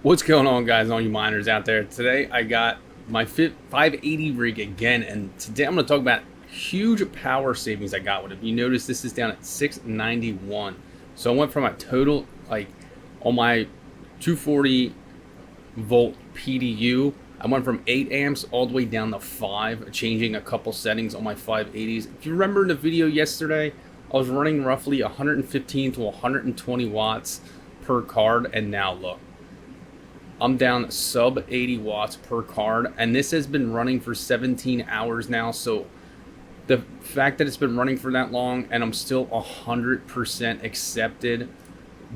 What's going on, guys, all you miners out there? Today I got my 580 rig again, and today I'm going to talk about huge power savings I got with it. You notice this is down at 691. So I went from a total, like, on my 240 volt PDU, I went from 8 amps all the way down to 5, changing a couple settings on my 580s. If you remember in the video yesterday, I was running roughly 115 to 120 watts per card, and now look, I'm down sub 80 watts per card, and this has been running for 17 hours now. So the fact that it's been running for that long and I'm still 100% accepted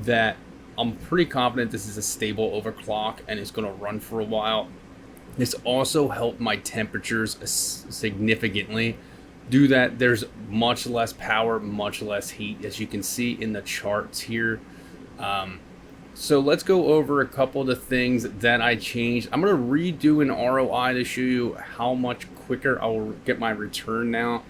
that I'm pretty confident this is a stable overclock and it's going to run for a while. This also helped my temperatures significantly. Do that, there's much less power, much less heat, as you can see in the charts here. So let's go over a couple of the things that I changed. I'm going to redo an ROI to show you how much quicker I will get my return now,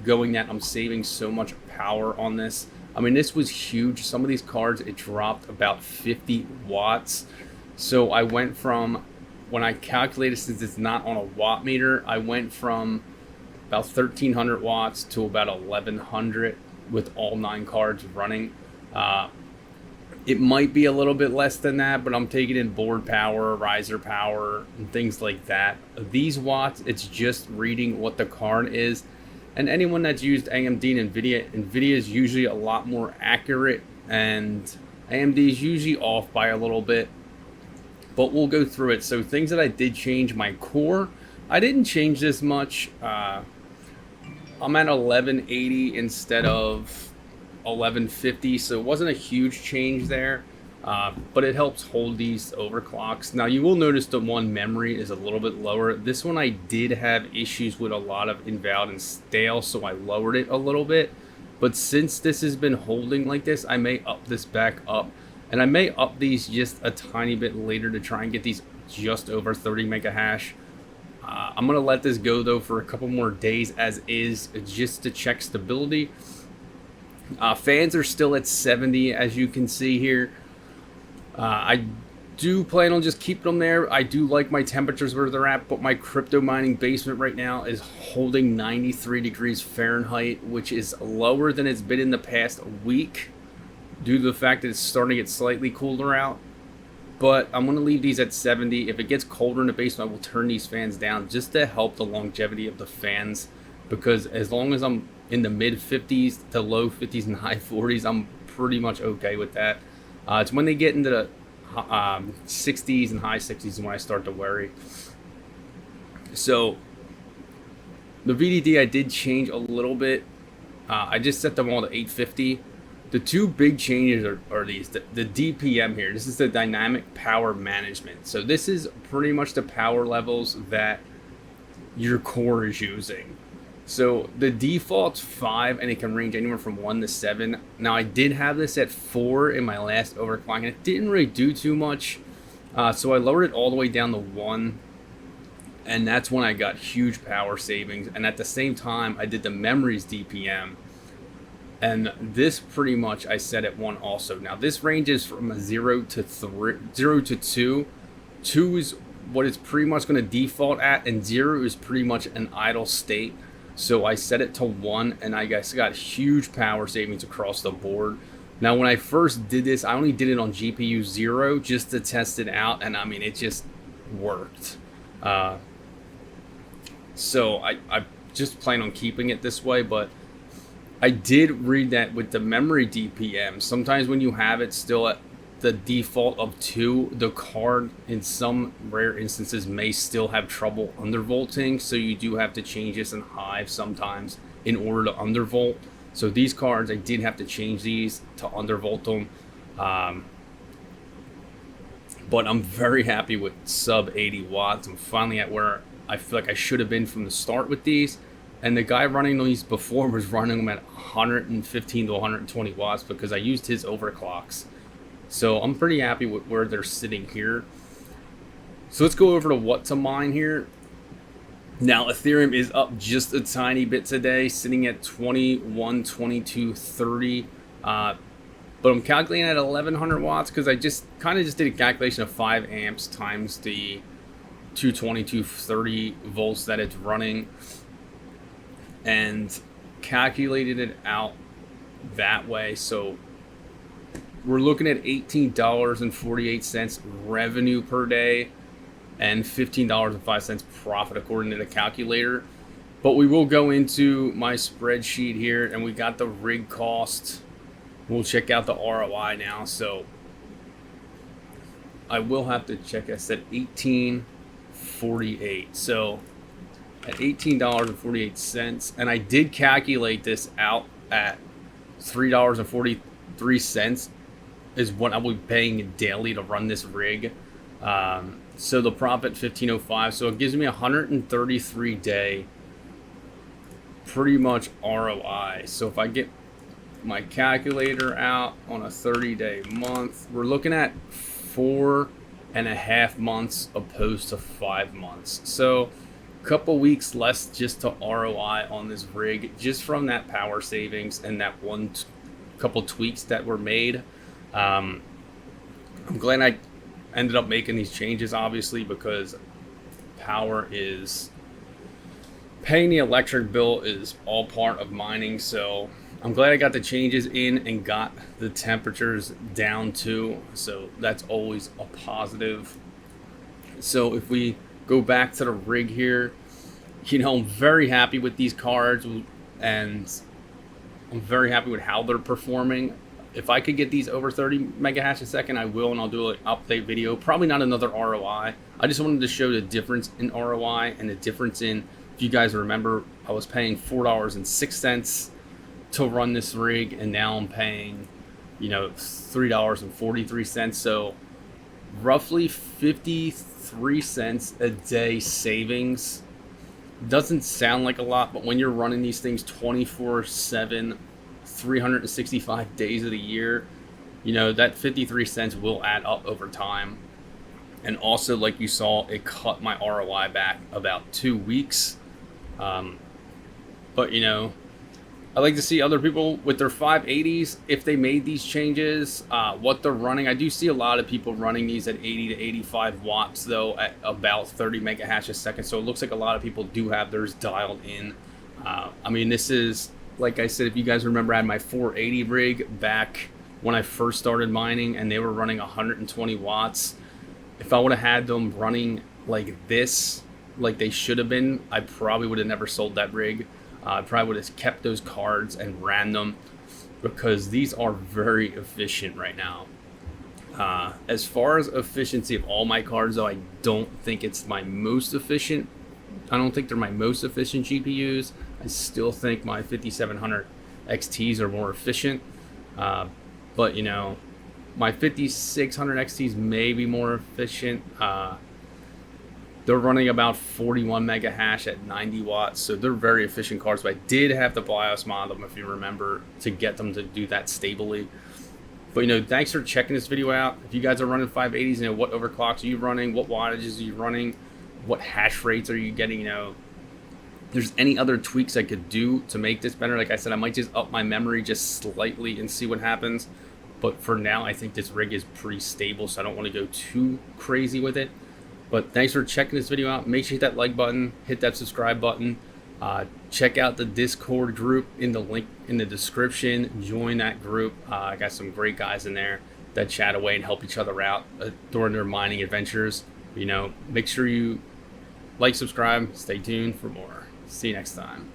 going that I'm saving so much power on this. I mean, this was huge. Some of these cards, it dropped about 50 watts. So I went from, when I calculated, since it's not on a watt meter, I went from about 1300 watts to about 1100 with all 9 cards running. It might be a little bit less than that, but I'm taking in board power, riser power, and things like that. These watts, it's just reading what the card is. And anyone that's used AMD and NVIDIA is usually a lot more accurate, and AMD is usually off by a little bit. But we'll go through it. So things that I did change, my core, I didn't change this much. I'm at 1180 instead of 1150, so it wasn't a huge change there, but it helps hold these overclocks. Now you will notice the one memory is a little bit lower. This one I did have issues with a lot of invalid and stale, so I lowered it a little bit. But since this has been holding like this, I may up this back up, and I may up these just a tiny bit later to try and get these just over 30 mega hash. I'm gonna let this go though for a couple more days as is, just to check stability. Fans are still at 70, as you can see here. I do plan on just keeping them there. I do like my temperatures where they're at, but my crypto mining basement right now is holding 93 degrees Fahrenheit, which is lower than it's been in the past week due to the fact that it's starting to get slightly cooler out. But I'm going to leave these at 70. If it gets colder in the basement, I will turn these fans down just to help the longevity of the fans, because as long as I'm in the mid 50s to low 50s and high 40s, I'm pretty much okay with that. It's when they get into the 60s and high 60s when I start to worry. So the VDD I did change a little bit. I just set them all to 850. The two big changes are these. The DPM here, this is the dynamic power management. So this is pretty much the power levels that your core is using. So the default's 5, and it can range anywhere from 1 to 7. Now I did have this at 4 in my last overclock, and it didn't really do too much. So I lowered it all the way down to 1, and that's when I got huge power savings. And at the same time, I did the memories DPM, and this pretty much I set at 1 also. Now this ranges from a 0 to 2. 2 is what it's pretty much going to default at, and 0 is pretty much an idle state. So I set it to 1, and I guess got huge power savings across the board. Now when I first did this, I only did it on GPU 0 just to test it out, and I mean, it just worked. So I just plan on keeping it this way, but I did read that with the memory DPM, sometimes when you have it still at the default of 2, the card in some rare instances may still have trouble undervolting, so you do have to change this in Hive sometimes in order to undervolt. So these cards, I did have to change these to undervolt them, but I'm very happy with sub 80 watts. I'm finally at where I feel like I should have been from the start with these, and the guy running these before was running them at 115 to 120 watts because I used his overclocks. So I'm pretty happy with where they're sitting here. So let's go over to what to mine here. Now Ethereum is up just a tiny bit today, sitting at 21, 22, 30. but I'm calculating at 1100 watts because I just kind of just did a calculation of 5 amps times the 220, 230 volts that it's running, and calculated it out that way. So we're looking at $18.48 revenue per day and $15.05 profit according to the calculator. But we will go into my spreadsheet here, and we got the rig cost. We'll check out the ROI now. So I will have to check. I said $18.48. So at $18.48, and I did calculate this out at $3.43 is what I will be paying daily to run this rig. So the profit $15.05. So it gives me 133 day pretty much ROI. So if I get my calculator out on a 30-day month, we're looking at 4.5 months opposed to 5 months. So a couple weeks less just to ROI on this rig, just from that power savings and that couple tweaks that were made. I'm glad I ended up making these changes, obviously, because power is paying the electric bill is all part of mining. So I'm glad I got the changes in and got the temperatures down too. So that's always a positive. So if we go back to the rig here, I'm very happy with these cards, and I'm very happy with how they're performing. If I could get these over 30 megahash a second, I will, and I'll do an update video. Probably not another ROI. I just wanted to show the difference in ROI and the difference in, if you guys remember, I was paying $4.06 to run this rig, and now I'm paying, $3.43. So roughly 53 cents a day savings. Doesn't sound like a lot, but when you're running these things 24/7, 365 days of the year, that 53 cents will add up over time. And also, like you saw, it cut my ROI back about 2 weeks. But I like to see other people with their 580s, if they made these changes, what they're running. I do see a lot of people running these at 80 to 85 watts, though, at about 30 megahash a second. So it looks like a lot of people do have theirs dialed in. This is, like I said, if you guys remember, I had my 480 rig back when I first started mining, and they were running 120 watts. If I would have had them running like this, like they should have been, I probably would have never sold that rig. I probably would have kept those cards and ran them, because these are very efficient right now. As far as efficiency of all my cards, though, I don't think it's my most efficient. I don't think they're my most efficient GPUs. I still think my 5700 XTs are more efficient. But my 5600 XTs may be more efficient. They're running about 41 mega hash at 90 watts, so they're very efficient cards. But I did have to BIOS mod them, if you remember, to get them to do that stably. But thanks for checking this video out. If you guys are running 580s, what overclocks are you running? What wattages are you running? What hash rates are you getting? If there's any other tweaks I could do to make this better, like I said, I might just up my memory just slightly and see what happens. But for now, I think this rig is pretty stable, so I don't want to go too crazy with it. But thanks for checking this video out. Make sure you hit that like button, hit that subscribe button. Check out the Discord group in the link in the description. Join that group. I got some great guys in there that chat away and help each other out during their mining adventures. Make sure you like, subscribe, stay tuned for more. See you next time.